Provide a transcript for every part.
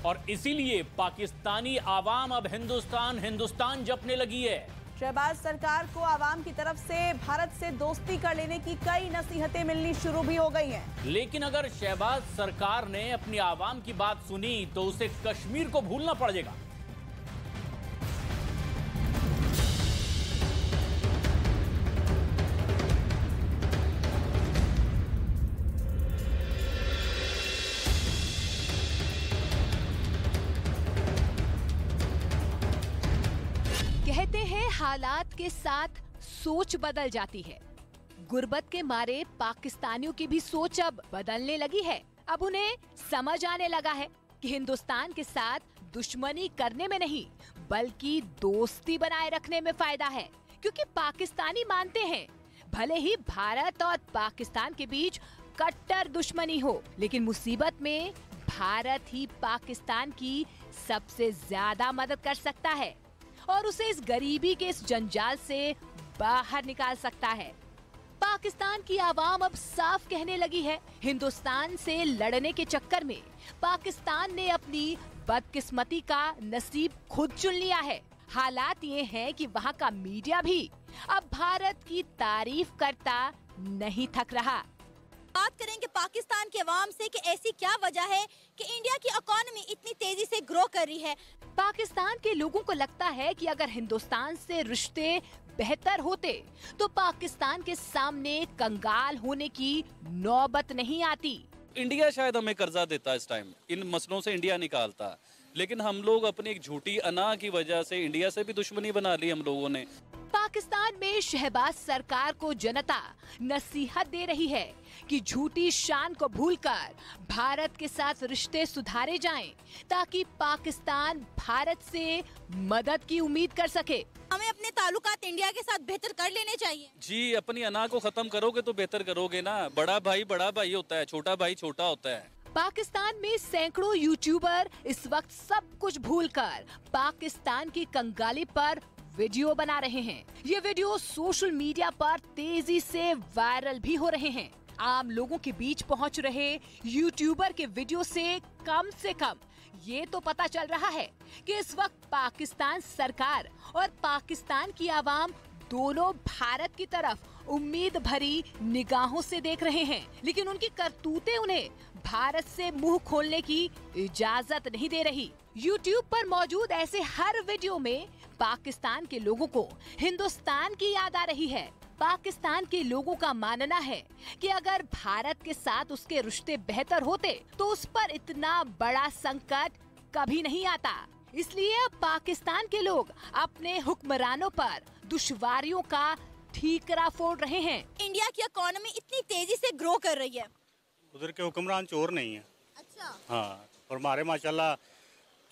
और इसीलिए पाकिस्तानी आवाम अब हिंदुस्तान हिंदुस्तान जपने लगी है। शहबाज सरकार को आवाम की तरफ से भारत से दोस्ती कर लेने की कई नसीहतें मिलनी शुरू भी हो गई हैं। लेकिन अगर शहबाज सरकार ने अपनी आवाम की बात सुनी तो उसे कश्मीर को भूलना पड़ेगा। कहते हैं हालात के साथ सोच बदल जाती है। गुर्बत के मारे पाकिस्तानियों की भी सोच अब बदलने लगी है। अब उन्हें समझ आने लगा है कि हिंदुस्तान के साथ दुश्मनी करने में नहीं बल्कि दोस्ती बनाए रखने में फायदा है, क्योंकि पाकिस्तानी मानते हैं भले ही भारत और पाकिस्तान के बीच कट्टर दुश्मनी हो, लेकिन मुसीबत में भारत ही पाकिस्तान की सबसे ज्यादा मदद कर सकता है और उसे इस गरीबी के इस जंजाल से बाहर निकाल सकता है। पाकिस्तान की आवाम अब साफ कहने लगी है, हिंदुस्तान से लड़ने के चक्कर में पाकिस्तान ने अपनी बदकिस्मती का नसीब खुद चुन लिया है। हालात ये हैं कि वहाँ का मीडिया भी अब भारत की तारीफ करता नहीं थक रहा। बात करेंगे पाकिस्तान के अवाम से कि ऐसी क्या वजह है कि इंडिया की इकोनॉमी इतनी तेजी से ग्रो कर रही है। पाकिस्तान के लोगों को लगता है कि अगर हिंदुस्तान से रिश्ते बेहतर होते तो पाकिस्तान के सामने कंगाल होने की नौबत नहीं आती। इंडिया शायद हमें कर्जा देता इस टाइम, इन मसलों से इंडिया निकालता, लेकिन हम लोग अपनी एक झूठी अना की वजह से इंडिया से भी दुश्मनी बना ली हम लोगों ने। पाकिस्तान में शहबाज सरकार को जनता नसीहत दे रही है कि झूठी शान को भूलकर भारत के साथ रिश्ते सुधारे जाएं, ताकि पाकिस्तान भारत से मदद की उम्मीद कर सके। हमें अपने ताल्लुकात इंडिया के साथ बेहतर कर लेने चाहिए। जी, अपनी अना को खत्म करोगे तो बेहतर करोगे ना। बड़ा भाई होता है, छोटा भाई छोटा होता है। पाकिस्तान में सैकड़ों यूट्यूबर इस वक्त सब कुछ भूलकर पाकिस्तान की कंगाली पर वीडियो बना रहे हैं। ये वीडियो सोशल मीडिया पर तेजी से वायरल भी हो रहे हैं। आम लोगों के बीच पहुंच रहे यूट्यूबर के वीडियो से कम ये तो पता चल रहा है कि इस वक्त पाकिस्तान सरकार और पाकिस्तान की आवाम दोनों भारत की तरफ उम्मीद भरी निगाहों से देख रहे हैं, लेकिन उनकी करतूतें उन्हें भारत से मुंह खोलने की इजाजत नहीं दे रही। YouTube पर मौजूद ऐसे हर वीडियो में पाकिस्तान के लोगों को हिंदुस्तान की याद आ रही है। पाकिस्तान के लोगों का मानना है कि अगर भारत के साथ उसके रिश्ते बेहतर होते तो उस पर इतना बड़ा संकट कभी नहीं आता। इसलिए अब पाकिस्तान के लोग अपने हुक्मरानों पर दुश्वारियों का ठीकरा फोड़ रहे हैं। इंडिया की इकोनॉमी इतनी तेजी से ग्रो कर रही है। उधर के हुक्मरान चोर नहीं है। अच्छा। हाँ, और हमारे माशाल्लाह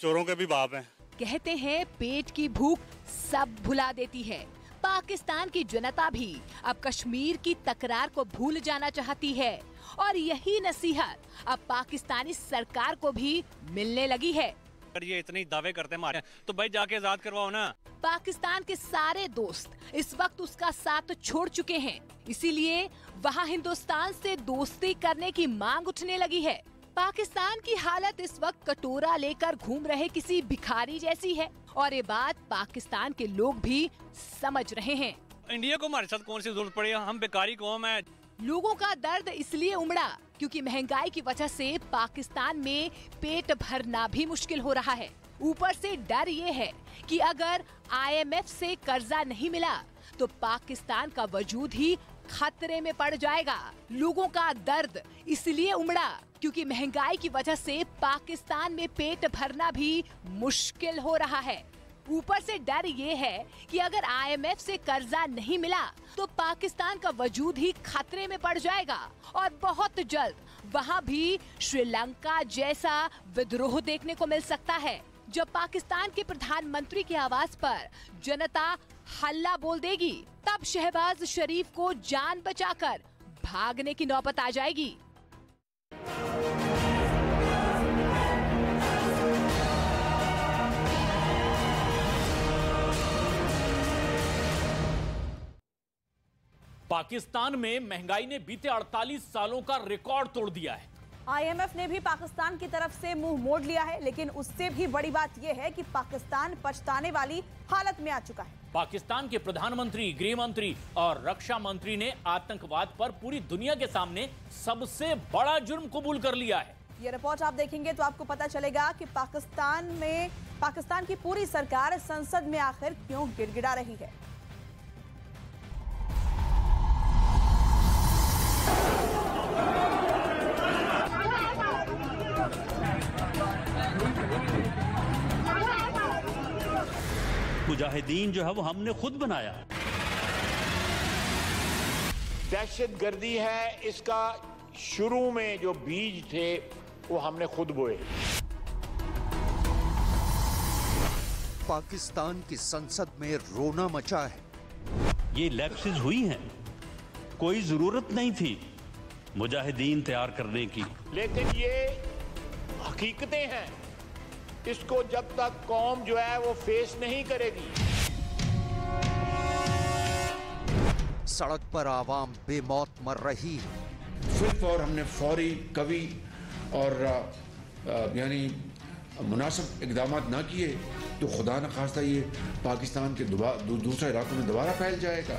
चोरों के भी बाप हैं। कहते हैं पेट की भूख सब भुला देती है। पाकिस्तान की जनता भी अब कश्मीर की तकरार को भूल जाना चाहती है और यही नसीहत अब पाकिस्तानी सरकार को भी मिलने लगी है। अगर ये इतने दावे करते हैं हमारे, तो भाई जाके आजाद करवाओ ना। पाकिस्तान के सारे दोस्त इस वक्त उसका साथ छोड़ चुके हैं, इसीलिए वहाँ हिंदुस्तान से दोस्ती करने की मांग उठने लगी है। पाकिस्तान की हालत इस वक्त कटोरा लेकर घूम रहे किसी भिखारी जैसी है और ये बात पाकिस्तान के लोग भी समझ रहे हैं। इंडिया को हमारे साथ कौन सी जरूरत पड़ी है, हम बेकारी कौम है। लोगों का दर्द इसलिए उमड़ा क्योंकि महंगाई की वजह से पाकिस्तान में पेट भरना भी मुश्किल हो रहा है। ऊपर से डर ये है कि अगर IMF से कर्जा नहीं मिला तो पाकिस्तान का वजूद ही खतरे में पड़ जाएगा। लोगों का दर्द इसलिए उमड़ा क्योंकि महंगाई की वजह से पाकिस्तान में पेट भरना भी मुश्किल हो रहा है। ऊपर से डर ये है कि अगर IMF से कर्जा नहीं मिला तो पाकिस्तान का वजूद ही खतरे में पड़ जाएगा और बहुत जल्द वहाँ भी श्रीलंका जैसा विद्रोह देखने को मिल सकता है। जब पाकिस्तान के प्रधानमंत्री की आवाज पर जनता हल्ला बोल देगी तब शहबाज शरीफ को जान बचाकर भागने की नौबत आ जाएगी। पाकिस्तान में महंगाई ने बीते 48 सालों का रिकॉर्ड तोड़ दिया है। IMF ने भी पाकिस्तान की तरफ से मुंह मोड़ लिया है, लेकिन उससे भी बड़ी बात यह है कि पाकिस्तान पछताने वाली हालत में आ चुका है। पाकिस्तान के प्रधानमंत्री, गृह मंत्री और रक्षा मंत्री ने आतंकवाद पर पूरी दुनिया के सामने सबसे बड़ा जुर्म कबूल कर लिया है। ये रिपोर्ट आप देखेंगे तो आपको पता चलेगा कि पाकिस्तान की पूरी सरकार संसद में आखिर क्यों गिड़गिड़ा रही है। मुजाहिदीन जो है वो हमने खुद बनाया। दहशतगर्दी है, इसका शुरू में जो बीज थे वो हमने खुद बोए। पाकिस्तान की संसद में रोना मचा है। ये लैप्सेस हुई हैं, कोई जरूरत नहीं थी मुजाहिदीन तैयार करने की, लेकिन ये हकीकतें हैं, इसको जब तक कौम जो है वो फेस नहीं करेगी। सड़क पर आवाम बेमौत मर रही है। सिर्फ और हमने फौरी, कवि और यानी मुनासिब इकदाम ना किए तो खुदा न खास्ता ये पाकिस्तान के दूसरे इलाकों में दोबारा फैल जाएगा।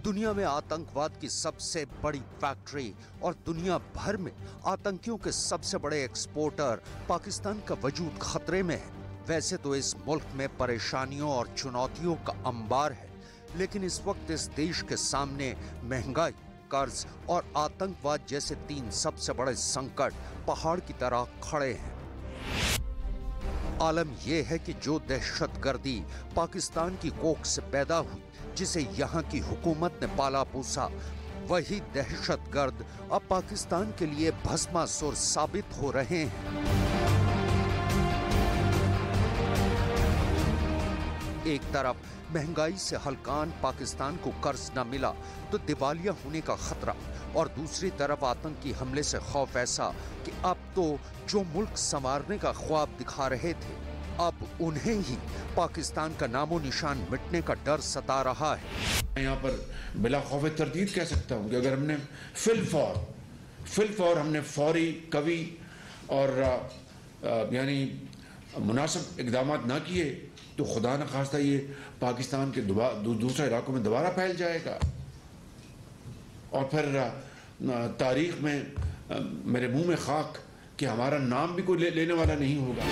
दुनिया में आतंकवाद की सबसे बड़ी फैक्ट्री और दुनिया भर में आतंकियों के सबसे बड़े एक्सपोर्टर पाकिस्तान का वजूद खतरे में है। वैसे तो इस मुल्क में परेशानियों और चुनौतियों का अंबार है, लेकिन इस वक्त इस देश के सामने महंगाई, कर्ज और आतंकवाद जैसे तीन सबसे बड़े संकट पहाड़ की तरह खड़े हैं। आलम यह है कि जो दहशतगर्दी पाकिस्तान की कोख से पैदा हुई, जिसे यहाँ की हुकूमत ने पाला पोसा, वही दहशतगर्द अब पाकिस्तान के लिए भस्मासुर साबित हो रहे हैं। एक तरफ महंगाई से हलकान पाकिस्तान को कर्ज न मिला तो दिवालिया होने का खतरा, और दूसरी तरफ आतंकी हमले से खौफ ऐसा कि अब तो जो मुल्क संवारने का ख्वाब दिखा रहे थे, अब उन्हें ही पाकिस्तान का नामो निशान मिटने का डर सता रहा है। यहाँ पर बिला खौफ तरदीद कह सकता हूँ कि अगर हमने फिल फौर हमने फौरी, कवि और यानी मुनासिब इकदाम ना किए तो खुदा न खास्ता ये पाकिस्तान के दूसरे इलाकों में दोबारा फैल जाएगा, और फिर तारीख में मेरे मुंह में खाक कि हमारा नाम भी कोई लेने वाला नहीं होगा।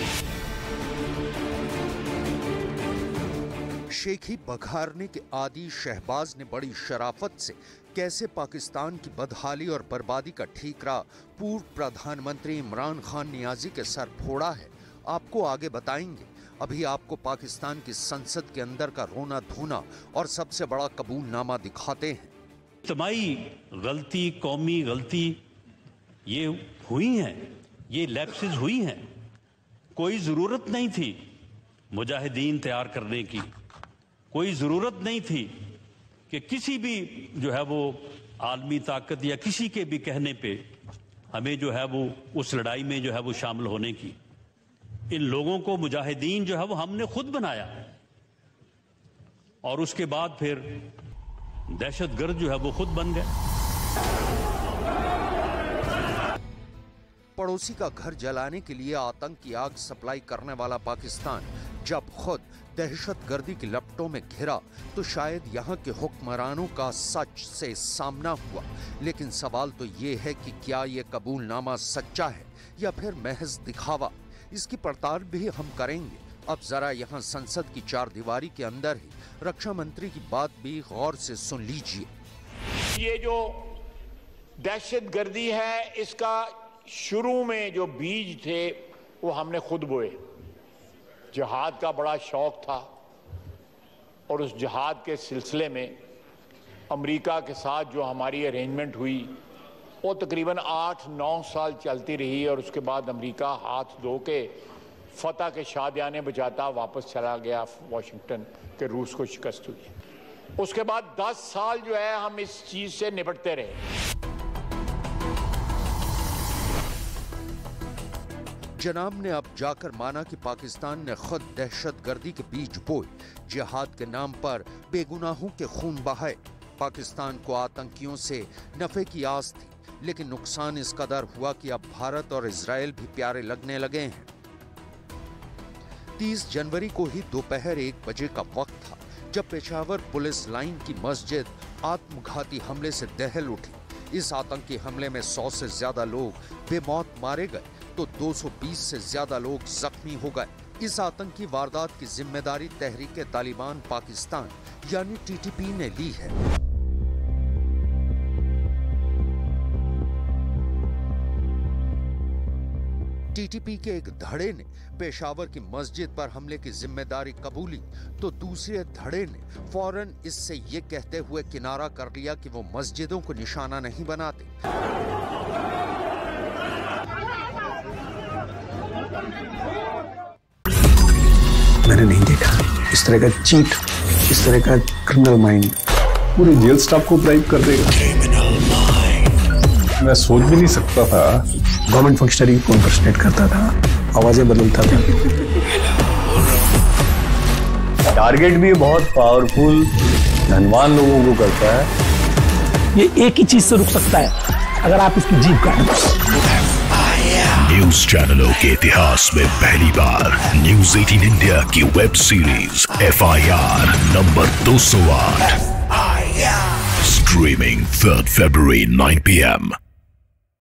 शेखी बघारने के आदी शहबाज ने बड़ी शराफत से कैसे पाकिस्तान की बदहाली और बर्बादी का ठीकरा पूर्व प्रधानमंत्री इमरान खान नियाजी के सर फोड़ा है, आपको आगे बताएंगे। अभी आपको पाकिस्तान की संसद के अंदर का रोना धोना और सबसे बड़ा कबूलनामा दिखाते हैं। इज्तिमाई गलती, कौमी गलती ये हुई हैं, ये लैप्सेस हुई हैं, कोई ज़रूरत नहीं थी मुजाहिदीन तैयार करने की, कोई ज़रूरत नहीं थी कि किसी भी जो है वो आलमी ताकत या किसी के भी कहने पे हमें जो है वो उस लड़ाई में जो है वो शामिल होने की। इन लोगों को मुजाहिदीन जो है वो हमने खुद बनाया, और उसके बाद फिर दहशतगर्द जो है वो खुद बन गए। पड़ोसी का घर जलाने के लिए आतंक की आग सप्लाई करने वाला पाकिस्तान जब खुद दहशतगर्दी की लपटों में घिरा तो शायद यहाँ के हुक्मरानों का सच से सामना हुआ। लेकिन सवाल तो ये है कि क्या ये कबूलनामा सच्चा है या फिर महज दिखावा, इसकी पड़ताल भी हम करेंगे। अब जरा यहाँ संसद की चार दीवारी के अंदर ही रक्षा मंत्री की बात भी गौर से सुन लीजिए। ये जो दहशतगर्दी है, इसका शुरू में जो बीज थे वो हमने खुद बोए। जिहाद का बड़ा शौक था और उस जिहाद के सिलसिले में अमेरिका के साथ जो हमारी अरेंजमेंट हुई वो तकरीबन 8-9 साल चलती रही, और उसके बाद अमेरिका हाथ धो के फतह के शादियाने बजाता वापस चला गया वाशिंगटन के रूस को शिकस्त हुई। उसके बाद 10 साल जो है हम इस चीज से निपटते रहे। जनाब ने अब जाकर माना कि पाकिस्तान ने खुद दहशतगर्दी के बीज बोए, जिहाद के नाम पर बेगुनाहों के खून बहाए। पाकिस्तान को आतंकियों से नफे की आस थी, लेकिन नुकसान इस कदर हुआ कि अब भारत और इजराइल भी प्यारे लगने लगे हैं। 30 जनवरी को ही दोपहर 1 बजे का वक्त था जब पेशावर पुलिस लाइन की मस्जिद आत्मघाती हमले से दहल उठी। इस आतंकी हमले में 100 से ज्यादा लोग बेमौत मारे गए तो 220 से ज्यादा लोग जख्मी हो गए। इस आतंकी वारदात की जिम्मेदारी तहरीक तालिबान पाकिस्तान यानी टीटीपी ने ली है। टीटीपी के एक धड़े ने पेशावर की मस्जिद पर हमले की जिम्मेदारी कबूली तो दूसरे धड़े ने फौरन इससे ये कहते हुए किनारा कर लिया कि वो मस्जिदों को निशाना नहीं बनाते। मैंने नहीं देखा इस तरह का चीट, इस तरह का क्रिमिनल माइंड पूरे जेल स्टाफ को ब्राइब कर देगा। मैं सोच भी नहीं सकता था। गवर्नमेंट फंक्शनरी को इम्पर्सनेट करता था, आवाजें बदलता था। टारगेट भी बहुत पावरफुल धनवान लोगों को करता है। ये एक ही चीज से रुक सकता है, अगर आप इसकी जीभ काट दो। न्यूज चैनलों के इतिहास में पहली बार न्यूज 18 इंडिया की web series FIR number 208 streaming 3rd February 9 PM